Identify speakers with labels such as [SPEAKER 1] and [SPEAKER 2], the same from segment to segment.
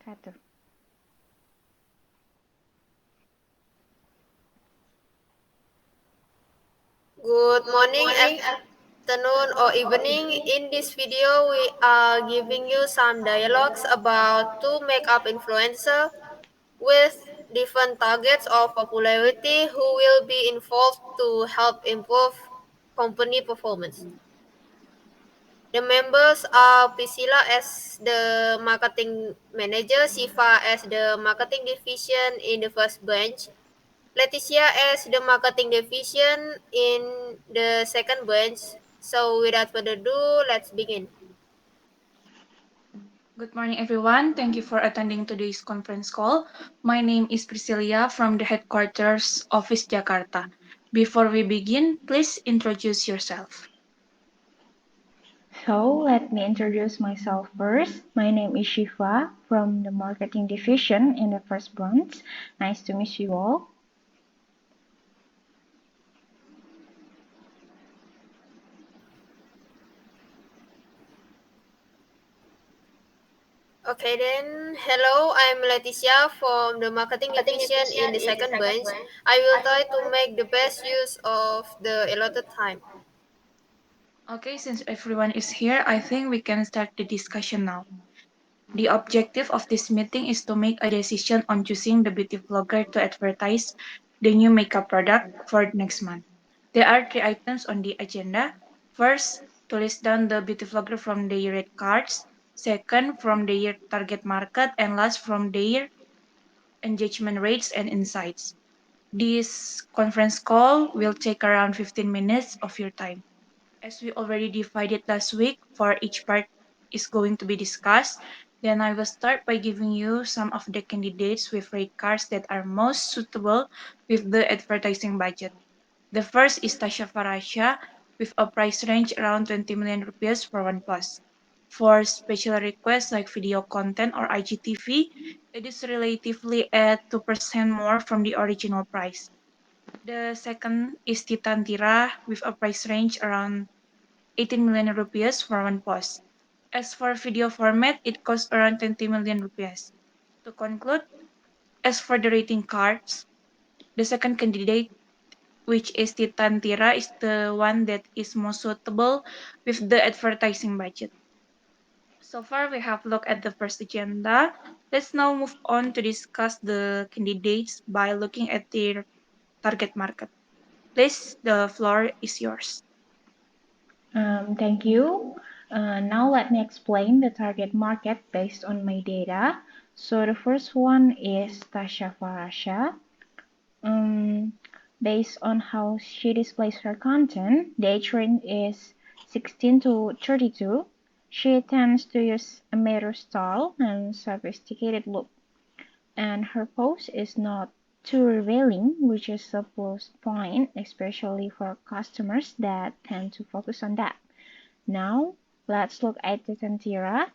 [SPEAKER 1] wabarakatuh.
[SPEAKER 2] Good morning, afternoon, or evening. In this video, we are giving you some dialogues about two makeup influencer with different targets of popularity who will be involved to help improve company performance. The members are Priscilla as the marketing manager, Siva as the marketing division in the first branch, Leticia as the marketing division in the second branch. So without further ado, let's begin.
[SPEAKER 3] Good morning, everyone. Thank you for attending today's conference call. My name is Priscilia from the headquarters office Jakarta. Before we begin, please introduce yourself.
[SPEAKER 1] So let me introduce myself first. My name is Shiva from the marketing division in the first branch. Nice to meet you all.
[SPEAKER 2] Okay then, hello, I'm Leticia from the marketing division in the second branch. I will try to make the best use of the allotted time.
[SPEAKER 3] Okay, since everyone is here, I think we can start the discussion now. The objective of this meeting is to make a decision on choosing the beauty vlogger to advertise the new makeup product for next month. There are three items on the agenda. First, to list down the beauty vlogger from their rate cards. Second, from their target market. And last, from their engagement rates and insights. This conference call will take around 15 minutes of your time. As we already divided last week, for each part is going to be discussed, then I will start by giving you some of the candidates with rate cards that are most suitable with the advertising budget. The first is Tasha Farasha with a price range around 20 million rupees for OnePlus. For special requests like video content or IGTV, it is relatively at 2% more from the original price. The second is Titan Tira with a price range around 18 million rupees for one post. As for video format, it costs around 20 million rupees. To conclude, as for the rating cards, the second candidate, which is Titan Tira, is the one that is most suitable with the advertising budget. So far, we have looked at the first agenda. Let's now move on to discuss the candidates by looking at their target market. Please, the floor is yours.
[SPEAKER 1] Thank you. Now let me explain the target market based on my data. So the first one is Tasha Farasha. Um, Based on how she displays her content, the age range is 16 to 32. She tends to use a mirror style and sophisticated look, and her pose is not too revealing, which is a plus point, especially for customers that tend to focus on that. Now, let's look at the Tantira.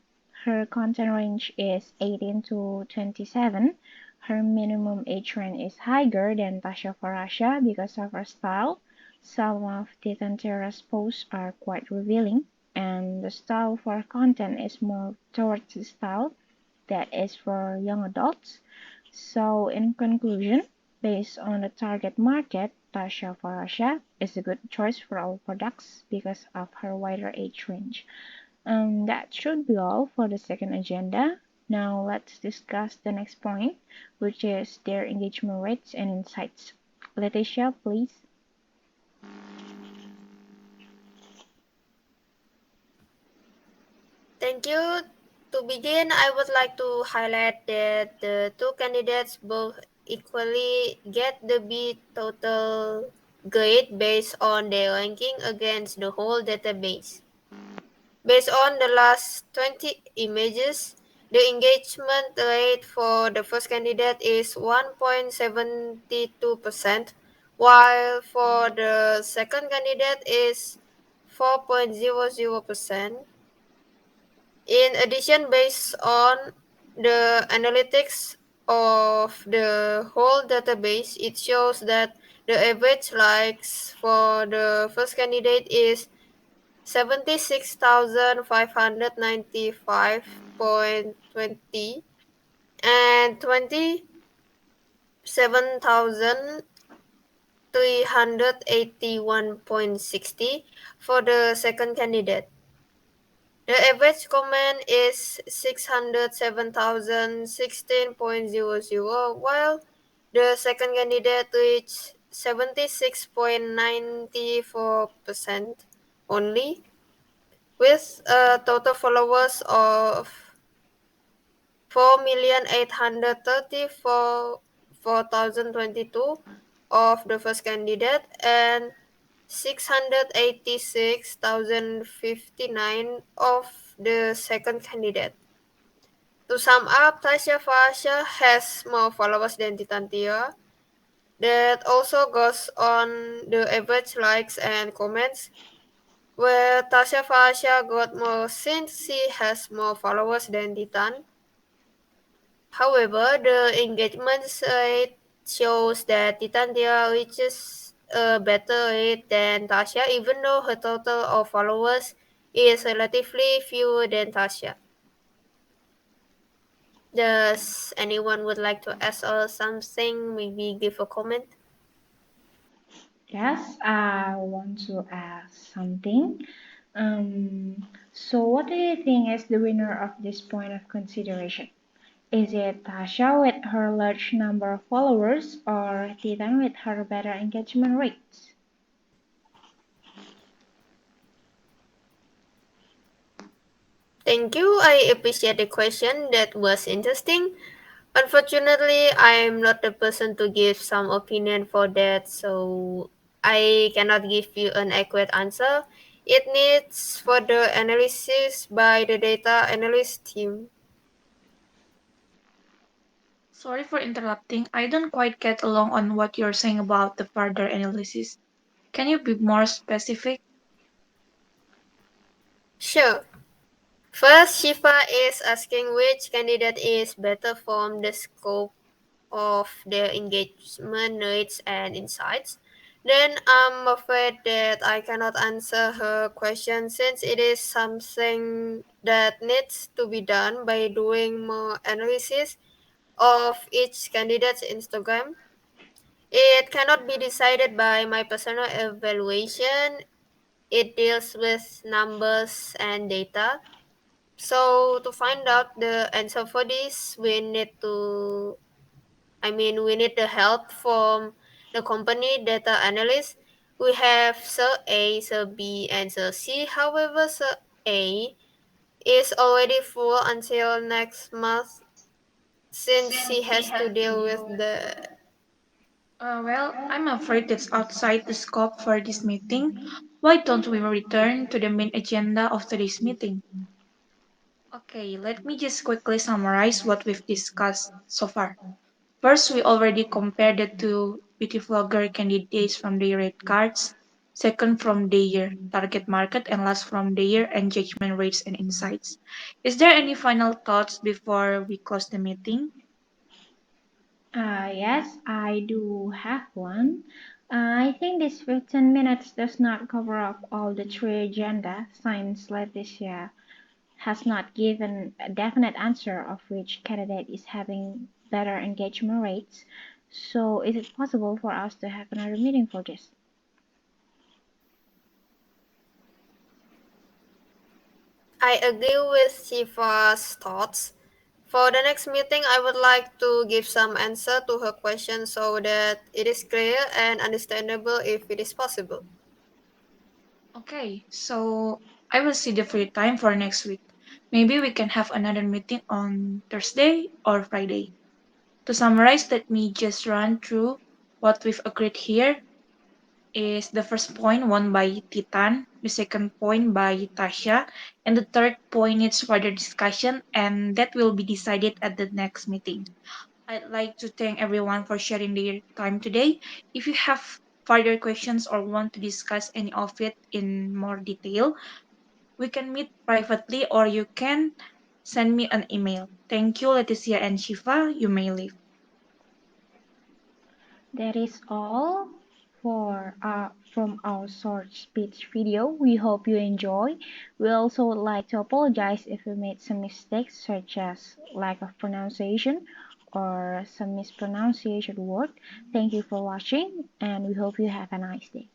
[SPEAKER 1] Her content range is 18 to 27. Her minimum age range is higher than Tasha Farasha because of her style. Some of the Tantira's posts are quite revealing, and the style for her content is more towards the style that is for young adults. So, in conclusion, based on the target market, Tasha Farasha is a good choice for our products because of her wider age range. That should be all for the second agenda. Now let's discuss the next point, which is their engagement rates and insights. Leticia, please.
[SPEAKER 2] Thank you. To begin, I would like to highlight that the two candidates both equally get the B total grade based on their ranking against the whole database. Based on the last 20 images, the engagement rate for the first candidate is 1.72%, while for the second candidate is 4.00%. In addition, based on the analytics of the whole database, it shows that the average likes for the first candidate is 76,595.20, and 27,381.60 for the second candidate. The average comment is 607,016.00, while the second candidate reached 76.94% only, with a total followers of 4,834,022 of the first candidate and 686,059 of the second candidate. To sum up, Tasya Fasha has more followers than Titantia. That also goes on the average likes and comments, where Tasya Fasha got more since she has more followers than Titan. However, the engagement rate shows that Titantia reaches a better rate than Tasha, even though her total of followers is relatively fewer than Tasha. Does anyone would like to ask or something? Maybe give a comment?
[SPEAKER 1] Yes, I want to ask something. So what do you think is the winner of this point of consideration? Is it Tasha with her large number of followers or Titan with her better engagement rates?
[SPEAKER 2] Thank you. I appreciate the question. That was interesting. Unfortunately, I'm not the person to give some opinion for that, so I cannot give you an accurate answer. It needs further analysis by the data analyst team.
[SPEAKER 3] Sorry for interrupting. I don't quite get along on what you're saying about the further analysis. Can you be more specific?
[SPEAKER 2] Sure. First, Shifa is asking which candidate is better from the scope of their engagement rates and insights. Then I'm afraid that I cannot answer her question since it is something that needs to be done by doing more analysis of each candidate's Instagram. It cannot be decided by my personal evaluation. It deals with numbers and data. So to find out the answer for this, we need the help from the company data analyst. We have Sir A, Sir B, and Sir C. However, Sir A is already full until next month since he has to deal with the.
[SPEAKER 3] Well, I'm afraid it's outside the scope for this meeting. Why don't we return to the main agenda of today's meeting? Okay, let me just quickly summarize what we've discussed so far. First, we already compared the two beauty vlogger candidates from their rate cards. Second, from their target market, and last, from their engagement rates and insights. Is there any final thoughts before we close the meeting?
[SPEAKER 1] Yes, I do have one. I think this 15 minutes does not cover up all the three agenda since Leticia has not given a definite answer of which candidate is having better engagement rates. So is it possible for us to have another meeting for this?
[SPEAKER 2] I agree with Shiva's thoughts. For the next meeting, I would like to give some answer to her question so that it is clear and understandable if it is possible.
[SPEAKER 3] Okay, so I will see the free time for next week. Maybe we can have another meeting on Thursday or Friday. To summarize, let me just run through what we've agreed here. Is the first point won by Titan, the second point by Tasha, and the third point needs further discussion, and that will be decided at the next meeting. I'd like to thank everyone for sharing their time today. If you have further questions or want to discuss any of it in more detail, we can meet privately or you can send me an email. Thank you, Leticia and Shiva. You may leave.
[SPEAKER 1] That is all. from our short speech video. We hope you enjoy. We also would like to apologize if we made some mistakes such as lack of pronunciation or some mispronunciation word. Thank you for watching and we hope you have a nice day.